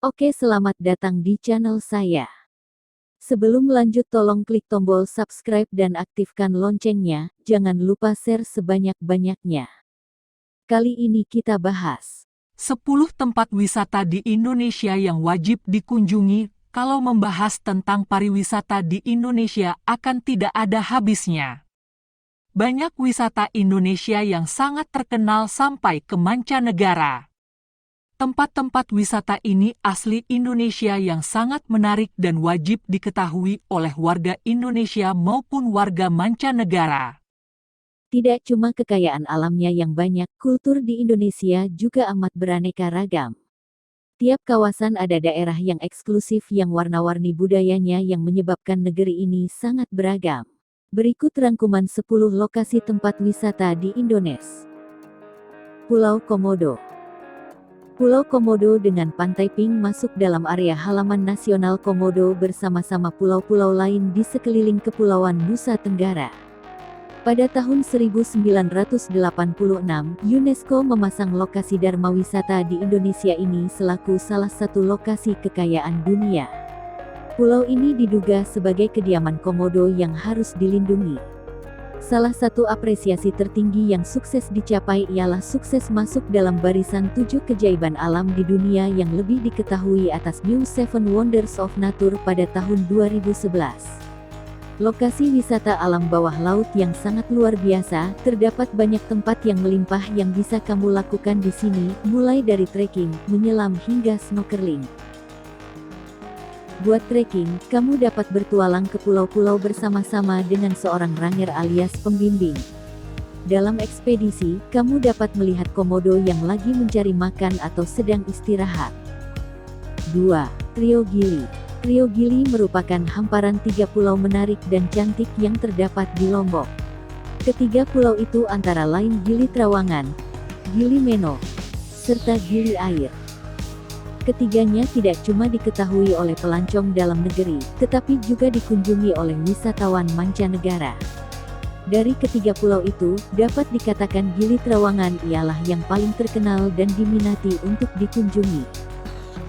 Oke, selamat datang di channel saya. Sebelum lanjut tolong klik tombol subscribe dan aktifkan loncengnya, jangan lupa share sebanyak-banyaknya. Kali ini kita bahas 10 tempat wisata di Indonesia yang wajib dikunjungi. Kalau membahas tentang pariwisata di Indonesia akan tidak ada habisnya. Banyak wisata Indonesia yang sangat terkenal sampai ke mancanegara. Tempat-tempat wisata ini asli Indonesia yang sangat menarik dan wajib diketahui oleh warga Indonesia maupun warga mancanegara. tidak cuma kekayaan alamnya yang banyak, kultur di Indonesia juga amat beraneka ragam. Tiap kawasan ada daerah yang eksklusif yang warna-warni budayanya yang menyebabkan negeri ini sangat beragam. Berikut rangkuman 10 lokasi tempat wisata di Indonesia. Pulau Komodo. Pulau Komodo dengan Pantai Pink masuk dalam area halaman nasional Komodo bersama-sama pulau-pulau lain di sekeliling Kepulauan Nusa Tenggara. Pada tahun 1986, UNESCO memasang lokasi Dharma Wisata di Indonesia ini selaku salah satu lokasi kekayaan dunia. Pulau ini diduga sebagai kediaman Komodo yang harus dilindungi. Salah satu apresiasi tertinggi yang sukses dicapai ialah sukses masuk dalam barisan 7 keajaiban alam di dunia yang lebih diketahui atas New Seven Wonders of Nature pada tahun 2011. Lokasi wisata alam bawah laut yang sangat luar biasa, terdapat banyak tempat yang melimpah yang bisa kamu lakukan di sini, mulai dari trekking, menyelam hingga snorkeling. Buat trekking, kamu dapat bertualang ke pulau-pulau bersama-sama dengan seorang ranger alias pembimbing. Dalam ekspedisi, kamu dapat melihat komodo yang lagi mencari makan atau sedang istirahat. 2. Trio Gili. Trio Gili merupakan hamparan 3 pulau menarik dan cantik yang terdapat di Lombok. Ketiga pulau itu antara lain Gili Trawangan, Gili Meno, serta Gili Air. Ketiganya tidak cuma diketahui oleh pelancong dalam negeri, tetapi juga dikunjungi oleh wisatawan mancanegara. Dari ketiga pulau itu, dapat dikatakan Gili Trawangan ialah yang paling terkenal dan diminati untuk dikunjungi.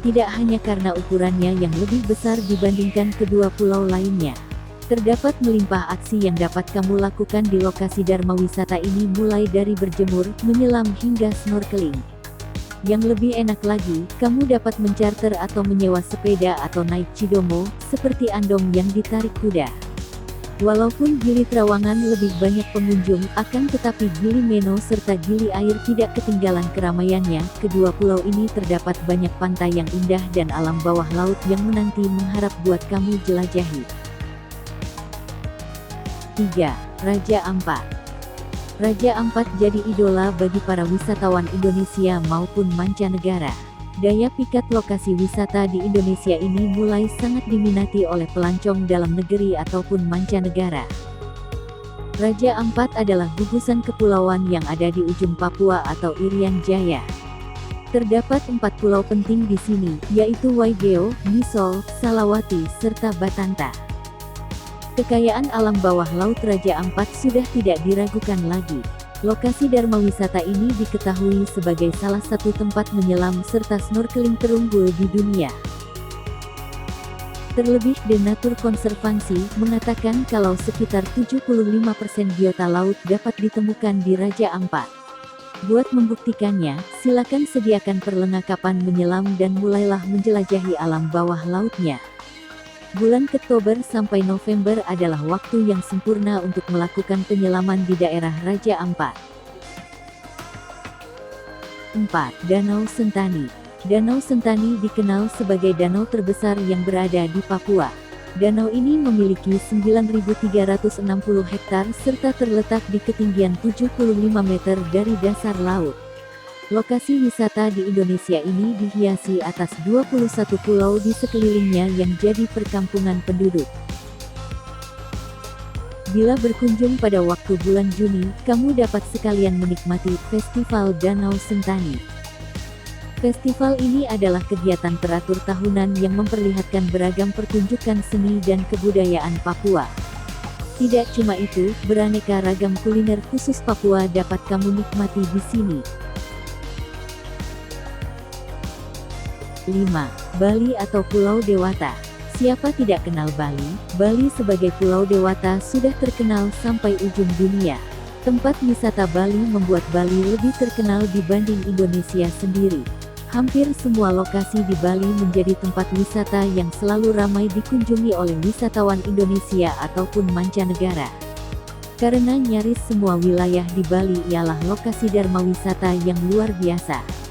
Tidak hanya karena ukurannya yang lebih besar dibandingkan kedua pulau lainnya. Terdapat melimpah aksi yang dapat kamu lakukan di lokasi Dharma Wisata ini mulai dari berjemur, menyelam hingga snorkeling. Yang lebih enak lagi, kamu dapat mencarter atau menyewa sepeda atau naik cidomo, seperti andong yang ditarik kuda. Walaupun Gili Trawangan lebih banyak pengunjung, akan tetapi Gili Meno serta Gili Air tidak ketinggalan keramaiannya. Kedua pulau ini terdapat banyak pantai yang indah dan alam bawah laut yang menanti mengharap buat kamu jelajahi. 3. Raja Ampat. Raja Ampat jadi idola bagi para wisatawan Indonesia maupun mancanegara. Daya pikat lokasi wisata di Indonesia ini mulai sangat diminati oleh pelancong dalam negeri ataupun mancanegara. Raja Ampat adalah gugusan kepulauan yang ada di ujung Papua atau Irian Jaya. Terdapat 4 pulau penting di sini, yaitu Waigeo, Misol, Salawati, serta Batanta. Kekayaan alam bawah laut Raja Ampat sudah tidak diragukan lagi. Lokasi Dharma Wisata ini diketahui sebagai salah satu tempat menyelam serta snorkeling terunggul di dunia. Terlebih The Nature Conservancy mengatakan kalau sekitar 75% biota laut dapat ditemukan di Raja Ampat. Buat membuktikannya, silakan sediakan perlengkapan menyelam dan mulailah menjelajahi alam bawah lautnya. Bulan Oktober sampai November adalah waktu yang sempurna untuk melakukan penyelaman di daerah Raja Ampat. 4. Danau Sentani. Danau Sentani dikenal sebagai danau terbesar yang berada di Papua. Danau ini memiliki 9.360 hektar serta terletak di ketinggian 75 meter dari dasar laut. Lokasi wisata di Indonesia ini dihiasi atas 21 pulau di sekelilingnya yang jadi perkampungan penduduk. Bila berkunjung pada waktu bulan Juni, kamu dapat sekalian menikmati Festival Danau Sentani. Festival ini adalah kegiatan teratur tahunan yang memperlihatkan beragam pertunjukan seni dan kebudayaan Papua. Tidak cuma itu, beraneka ragam kuliner khusus Papua dapat kamu nikmati di sini. 5. Bali atau Pulau Dewata. Siapa tidak kenal Bali? Bali sebagai Pulau Dewata sudah terkenal sampai ujung dunia. Tempat wisata Bali membuat Bali lebih terkenal dibanding Indonesia sendiri. Hampir semua lokasi di Bali menjadi tempat wisata yang selalu ramai dikunjungi oleh wisatawan Indonesia ataupun mancanegara. Karena nyaris semua wilayah di Bali ialah lokasi dharma wisata yang luar biasa.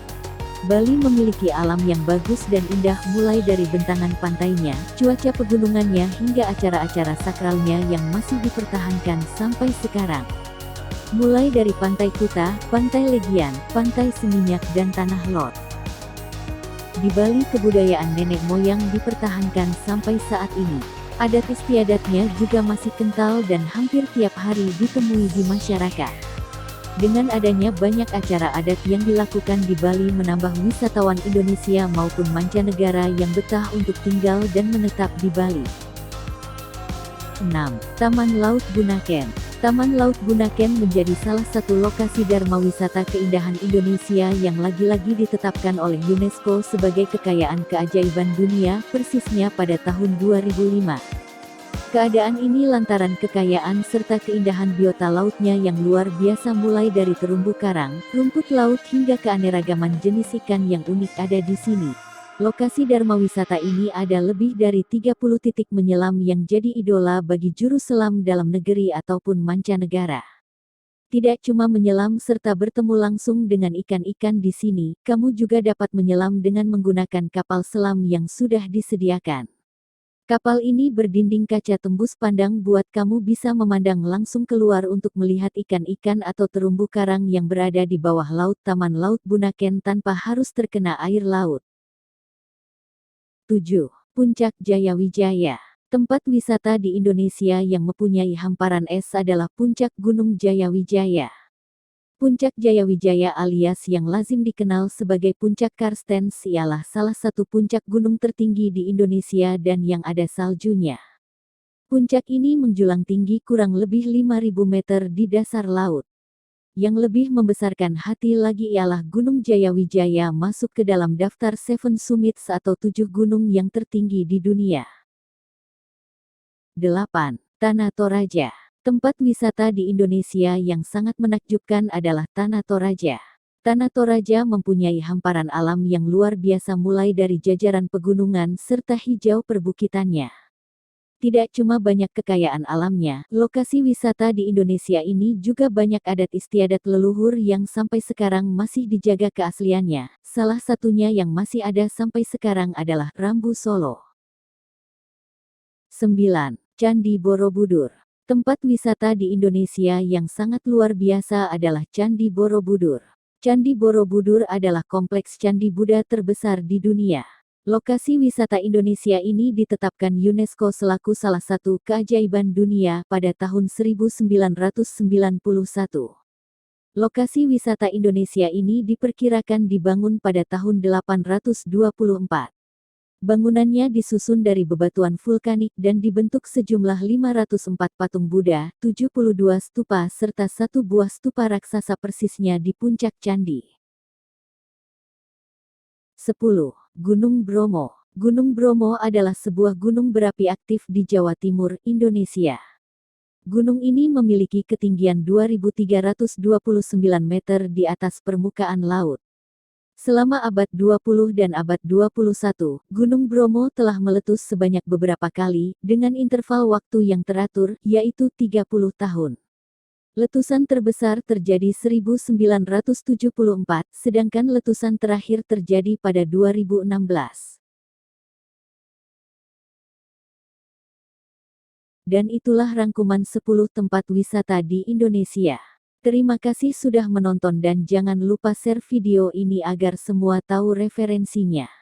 Bali memiliki alam yang bagus dan indah mulai dari bentangan pantainya, cuaca pegunungannya hingga acara-acara sakralnya yang masih dipertahankan sampai sekarang. Mulai dari Pantai Kuta, Pantai Legian, Pantai Seminyak dan Tanah Lot. Di Bali kebudayaan nenek moyang dipertahankan sampai saat ini. Adat istiadatnya juga masih kental dan hampir tiap hari ditemui di masyarakat. Dengan adanya banyak acara adat yang dilakukan di Bali menambah wisatawan Indonesia maupun mancanegara yang betah untuk tinggal dan menetap di Bali. 6. Taman Laut Bunaken. Taman Laut Bunaken menjadi salah satu lokasi dharma wisata keindahan Indonesia yang lagi-lagi ditetapkan oleh UNESCO sebagai kekayaan keajaiban dunia, persisnya pada tahun 2005. Keadaan ini lantaran kekayaan serta keindahan biota lautnya yang luar biasa mulai dari terumbu karang, rumput laut hingga keanekaragaman jenis ikan yang unik ada di sini. Lokasi dharma wisata ini ada lebih dari 30 titik menyelam yang jadi idola bagi juru selam dalam negeri ataupun mancanegara. Tidak cuma menyelam serta bertemu langsung dengan ikan-ikan di sini, kamu juga dapat menyelam dengan menggunakan kapal selam yang sudah disediakan. Kapal ini berdinding kaca tembus pandang buat kamu bisa memandang langsung keluar untuk melihat ikan-ikan atau terumbu karang yang berada di bawah laut Taman Laut Bunaken tanpa harus terkena air laut. 7. Puncak Jayawijaya. Tempat wisata di Indonesia yang mempunyai hamparan es adalah Puncak Gunung Jayawijaya. Puncak Jayawijaya alias yang lazim dikenal sebagai Puncak Karstens ialah salah satu puncak gunung tertinggi di Indonesia dan yang ada saljunya. Puncak ini menjulang tinggi kurang lebih 5.000 meter di dasar laut. Yang lebih membesarkan hati lagi ialah Gunung Jayawijaya masuk ke dalam daftar 7 Summits atau 7 gunung yang tertinggi di dunia. 8. Tanah Toraja. Tempat wisata di Indonesia yang sangat menakjubkan adalah Tanah Toraja. Tanah Toraja mempunyai hamparan alam yang luar biasa mulai dari jajaran pegunungan serta hijau perbukitannya. Tidak cuma banyak kekayaan alamnya, lokasi wisata di Indonesia ini juga banyak adat istiadat leluhur yang sampai sekarang masih dijaga keasliannya. Salah satunya yang masih ada sampai sekarang adalah Rambu Solo. 9. Candi Borobudur. Tempat wisata di Indonesia yang sangat luar biasa adalah Candi Borobudur. Candi Borobudur adalah kompleks candi Buddha terbesar di dunia. Lokasi wisata Indonesia ini ditetapkan UNESCO selaku salah satu keajaiban dunia pada tahun 1991. Lokasi wisata Indonesia ini diperkirakan dibangun pada tahun 824. Bangunannya disusun dari bebatuan vulkanik dan dibentuk sejumlah 504 patung Buddha, 72 stupa serta 1 buah stupa raksasa persisnya di puncak candi. 10. Gunung Bromo. Gunung Bromo adalah sebuah gunung berapi aktif di Jawa Timur, Indonesia. Gunung ini memiliki ketinggian 2.329 meter di atas permukaan laut. Selama abad 20 dan abad 21, Gunung Bromo telah meletus sebanyak beberapa kali, dengan interval waktu yang teratur, yaitu 30 tahun. Letusan terbesar terjadi 1974, sedangkan letusan terakhir terjadi pada 2016. Dan itulah rangkuman 10 tempat wisata di Indonesia. Terima kasih sudah menonton dan jangan lupa share video ini agar semua tahu referensinya.